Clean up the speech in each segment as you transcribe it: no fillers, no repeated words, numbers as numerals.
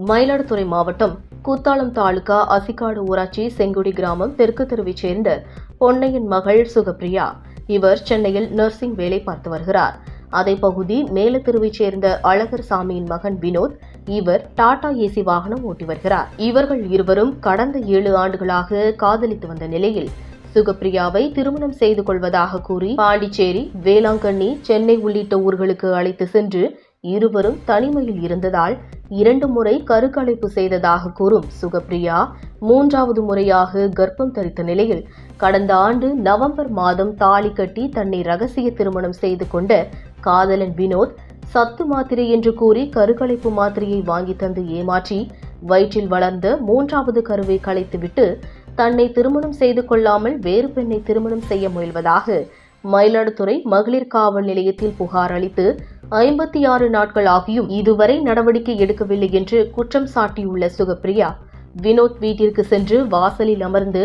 மயிலாடுதுறை மாவட்டம் குத்தாலம் தாலுகா அசிக்காடு ஊராட்சி செங்குடி கிராமம் தெற்கு தெருவைச் சேர்ந்த பொன்னையன் மகள் சுகப்பிரியா. இவர் சென்னையில் நர்சிங் வேலை பார்த்து வருகிறார். அதே பகுதி மேலத்தெருவைச் சேர்ந்த அழகர் சாமியின் மகன் வினோத். இவர் டாடா ஏசி வாகனம் ஓட்டி வருகிறார். இவர்கள் இருவரும் கடந்த 7 ஆண்டுகளாக காதலித்து வந்த நிலையில் சுகப்பிரியாவை திருமணம் செய்து கொள்வதாக கூறி பாண்டிச்சேரி, வேளாங்கண்ணி, சென்னை உள்ளிட்ட ஊர்களுக்கு அழைத்து சென்று இருவரும் தனிமையில் இருந்ததால் 2 முறை கருக்கலைப்பு செய்ததாக கூறும் சுகப்பிரியா 3வது முறையாக கர்ப்பம் தரித்த நிலையில் கடந்த ஆண்டு நவம்பர் மாதம் தாலி கட்டி தன்னை ரகசிய திருமணம் செய்து கொண்ட காதலன் வினோத் சத்து மாத்திரை என்று கூறி கருக்கலைப்பு மாத்திரையை வாங்கி தந்து ஏமாற்றி வயிற்றில் வளர்ந்த 3வது கருவை கலைத்துவிட்டு தன்னை திருமணம் செய்து கொள்ளாமல் வேறு பெண்ணை திருமணம் செய்ய முயல்வதாக மயிலாடுதுறை மகளிர் காவல் நிலையத்தில் புகார் அளித்து 56 நாட்கள் ஆகியும் இதுவரை நடவடிக்கை எடுக்கவில்லை என்று குற்றம் சாட்டியுள்ள சுகப்பிரியா, வினோத் வீட்டிற்கு சென்று வாசலில் அமர்ந்து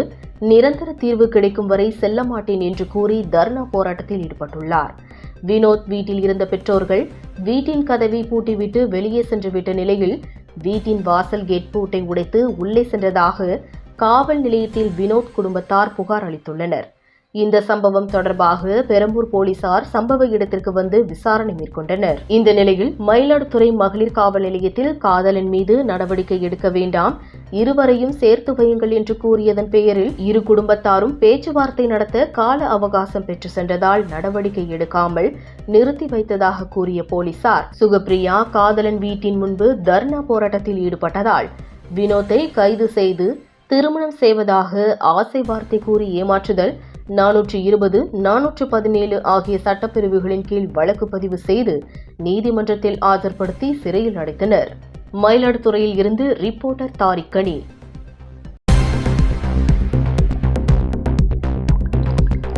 நிரந்தர தீர்வு கிடைக்கும் வரை செல்ல மாட்டேன் என்று கூறி தர்ணா போராட்டத்தில் ஈடுபட்டுள்ளார். வினோத் வீட்டில் இருந்த பெற்றோர்கள் வீட்டின் கதவை பூட்டிவிட்டு வெளியே சென்றுவிட்ட நிலையில் வீட்டின் வாசல் கேட் பூட்டை உடைத்து உள்ளே சென்றதாக காவல் நிலையத்தில் வினோத் குடும்பத்தார் புகார் அளித்துள்ளனர். இந்த சம்பவம் தொடர்பாக பெரம்பூர் போலீசார் சம்பவ இடத்திற்கு வந்து விசாரணை மேற்கொண்டனர். இந்த நிலையில் மயிலாடுதுறை மகளிர் காவல் நிலையத்தில் காதலன் மீது நடவடிக்கை எடுக்க வேண்டாம், இருவரையும் சேர்த்து வையுங்கள் என்று கூறியதன் பெயரில் இரு குடும்பத்தாரும் பேச்சுவார்த்தை நடத்த கால அவகாசம் பெற்று சென்றதால் நடவடிக்கை எடுக்காமல் நிறுத்தி வைத்ததாக கூறிய போலீசார், சுகப்பிரியா காதலன் வீட்டின் முன்பு தர்ணா போராட்டத்தில் ஈடுபட்டதால் வினோத்தை கைது செய்து திருமணம் செய்வதாக ஆசை வார்த்தை கூறி ஏமாற்றுதல் 420, 417 ஆகிய சட்டப்பிரிவுகளின் கீழ் வழக்கு பதிவு செய்து நீதிமன்றத்தில் ஆஜர்படுத்தி சிறையில் அடைத்தனர். மயிலாடுதுறையில் இருந்து ரிப்போர்ட்டர் தாரிக் கனி.